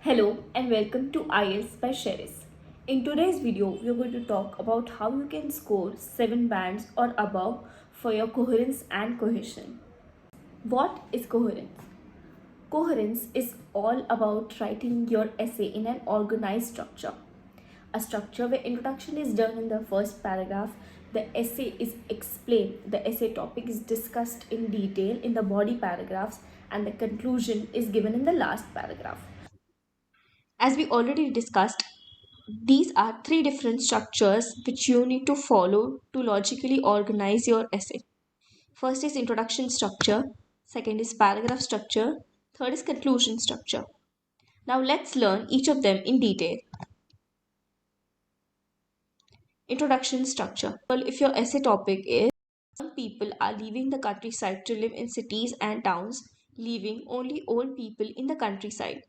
Hello and welcome to IELTS by Sheris. In today's video, we are going to talk about how you can score 7 bands or above for your coherence and cohesion. What is coherence? Coherence is all about writing your essay in an organized structure. A structure where introduction is done in the first paragraph, the essay is explained, the essay topic is discussed in detail in the body paragraphs, and the conclusion is given in the last paragraph. As we already discussed, these are three different structures which you need to follow to logically organize your essay. First is introduction structure, second is paragraph structure, third is conclusion structure. Now let's learn each of them in detail. Introduction structure. Well, if your essay topic is young people are leaving the countryside to live in cities and towns, leaving only old people in the countryside.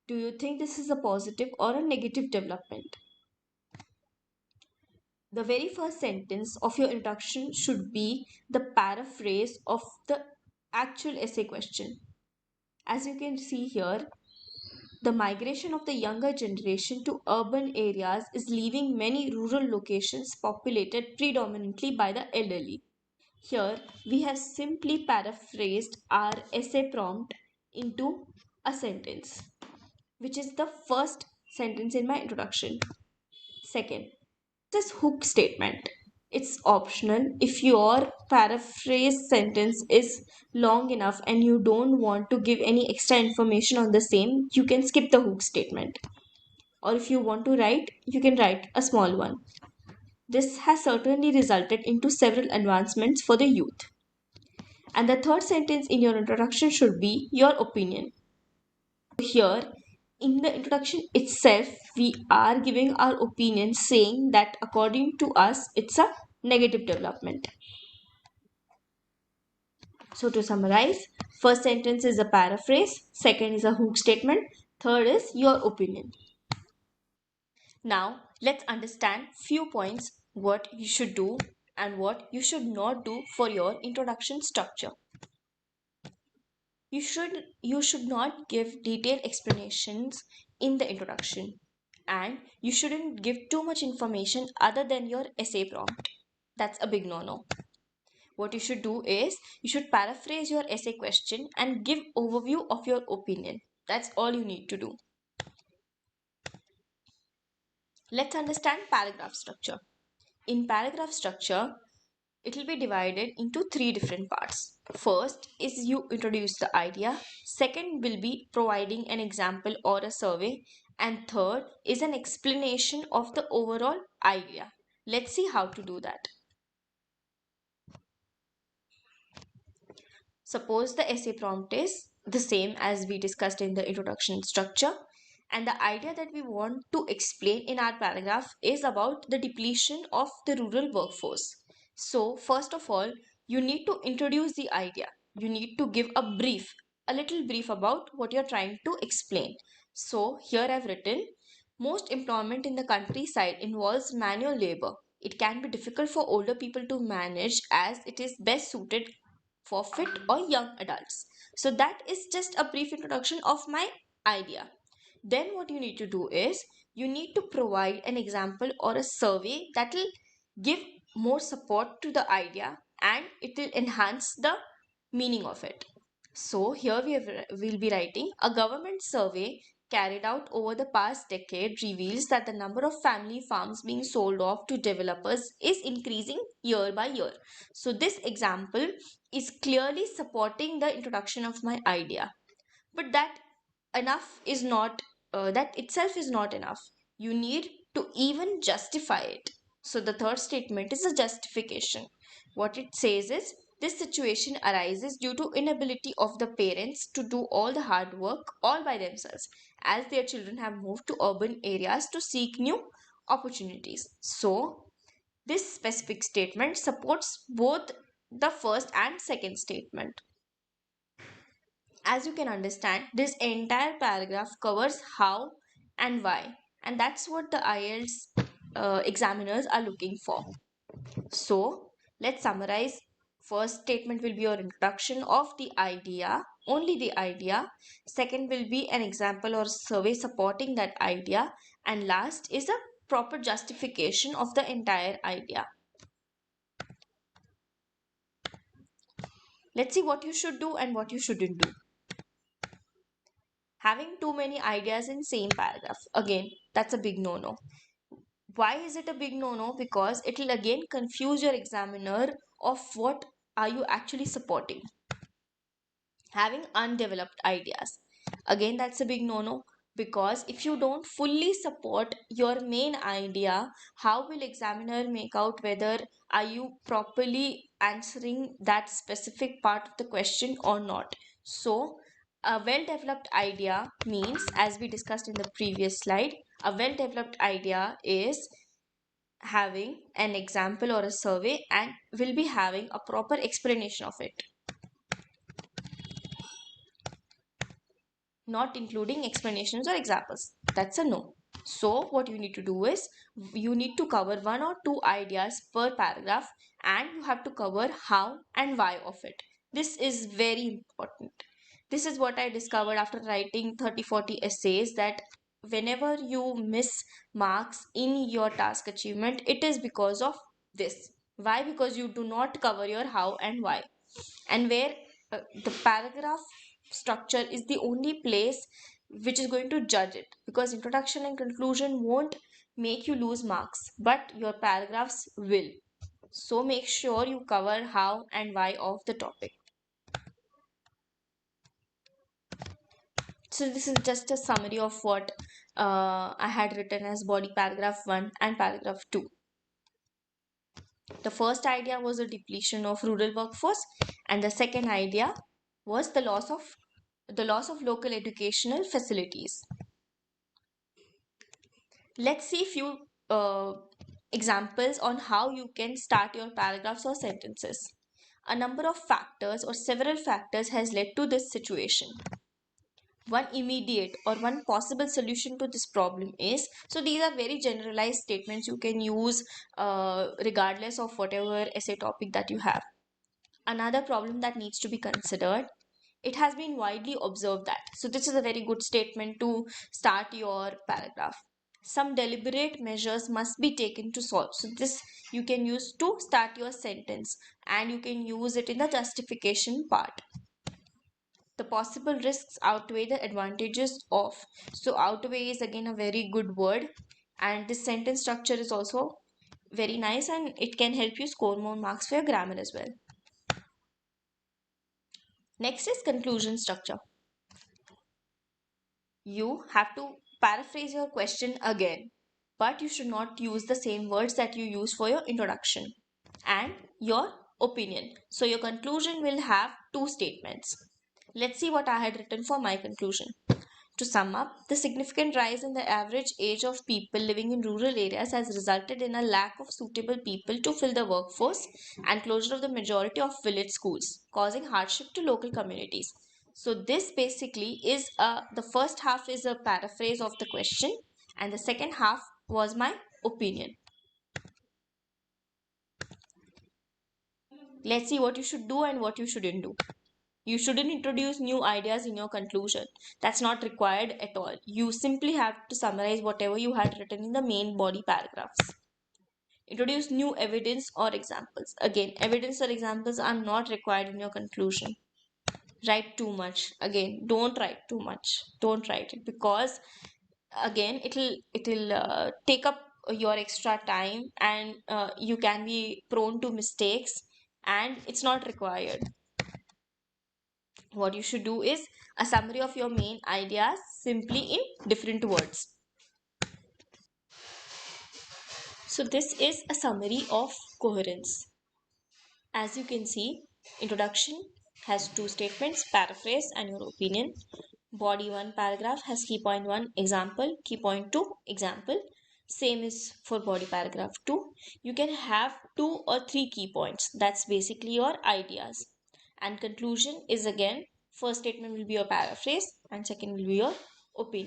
Do you think this is a positive or a negative development? The very first sentence of your introduction should be the paraphrase of the actual essay question. As you can see here, the migration of the younger generation to urban areas is leaving many rural locations populated predominantly by the elderly. Here, we have simply paraphrased our essay prompt into a sentence, which is the first sentence in my introduction. Second, this hook statement. It's optional. If your paraphrase sentence is long enough and you don't want to give any extra information on the same, you can skip the hook statement. Or if you want to write, you can write a small one. This has certainly resulted into several advancements for the youth. And the third sentence in your introduction should be your opinion. Here, in the introduction itself, we are giving our opinion saying that according to us, it's a negative development. So, to summarize, first sentence is a paraphrase, second is a hook statement, third is your opinion. Now, let's understand few points what you should do and what you should not do for your introduction structure. You should not give detailed explanations in the introduction, and you shouldn't give too much information other than your essay prompt. That's a big no-no. What you should do is you should paraphrase your essay question and give overview of your opinion. That's all you need to do. Let's understand paragraph structure. In paragraph structure, it will be divided into three different parts. First is you introduce the idea, second will be providing an example or a survey, and third is an explanation of the overall idea. Let's see how to do that. Suppose the essay prompt is the same as we discussed in the introduction structure, and the idea that we want to explain in our paragraph is about the depletion of the rural workforce. So, first of all, you need to introduce the idea. You need to give a little brief about what you're trying to explain. So, here I've written most employment in the countryside involves manual labor. It can be difficult for older people to manage as it is best suited for fit or young adults. So that is just a brief introduction of my idea. Then what you need to do is you need to provide an example or a survey that will give more support to the idea and it will enhance the meaning of it. So here we'll be writing a government survey carried out over the past decade reveals that the number of family farms being sold off to developers is increasing year by year. So this example is clearly supporting the introduction of my idea. But that itself is not enough. You need to even justify it. So the third statement is a justification. What it says is this situation arises due to inability of the parents to do all the hard work all by themselves as their children have moved to urban areas to seek new opportunities. So this specific statement supports both the first and second statement. As you can understand, this entire paragraph covers how and why, and that's what the IELTS examiners are looking for. So, let's summarize First statement will be your introduction of the idea, only the idea. Second will be an example or survey supporting that idea. And last is a proper justification of the entire idea. Let's see what you should do and what you shouldn't do. Having too many ideas in same paragraph. Again, that's a big no-no. Why is it a big no-no? Because it will again confuse your examiner of what are you actually supporting. Having undeveloped ideas, again, that's a big no-no, because if you don't fully support your main idea, how will examiner make out whether are you properly answering that specific part of the question or not? So a well developed idea means, as we discussed in the previous slide, a well developed idea is having an example or a survey and will be having a proper explanation of it, not including explanations or examples. That's a no. So what you need to do is you need to cover one or two ideas per paragraph, and you have to cover how and why of it. This is very important. This is what I discovered after writing 30-40 essays, that whenever you miss marks in your task achievement, it is because of this. Why? Because you do not cover your how and why. And where the paragraph structure is the only place which is going to judge it, because introduction and conclusion won't make you lose marks, but your paragraphs will. So make sure you cover how and why of the topic. So this is just a summary of what I had written as body paragraph 1 and paragraph 2. The first idea was the depletion of rural workforce, and the second idea was the loss of local educational facilities. Let's see few examples on how you can start your paragraphs or sentences. A number of factors or several factors has led to this situation. One immediate or one possible solution to this problem is, so these are very generalized statements you can use regardless of whatever essay topic that you have. Another problem that needs to be considered, it has been widely observed that. So this is a very good statement to start your paragraph. Some deliberate measures must be taken to solve. So this you can use to start your sentence, and you can use it in the justification part. The possible risks outweigh the advantages of. So outweigh is again a very good word, and this sentence structure is also very nice, and it can help you score more marks for your grammar as well. Next is conclusion structure. You have to paraphrase your question again, but you should not use the same words that you use for your introduction and your opinion. So your conclusion will have two statements. Let's see what I had written for my conclusion. To sum up, the significant rise in the average age of people living in rural areas has resulted in a lack of suitable people to fill the workforce and closure of the majority of village schools, causing hardship to local communities. So this basically is the first half is a paraphrase of the question, and the second half was my opinion. Let's see what you should do and what you shouldn't do. You shouldn't introduce new ideas in your conclusion. That's not required at all. You simply have to summarize whatever you had written in the main body paragraphs. Introduce new evidence or examples. Again, evidence or examples are not required in your conclusion. Write too much. Again, don't write too much. Don't write it, because again it'll take up your extra time, and you can be prone to mistakes, and it's not required. What you should do is a summary of your main ideas simply in different words. So this is a summary of coherence. As you can see, introduction has two statements, paraphrase and your opinion. Body 1 paragraph has key point 1 example, key point 2 example. Same is for body paragraph 2. You can have 2 or 3 key points. That's basically your ideas. And conclusion is again, first statement will be your paraphrase and second will be your opinion.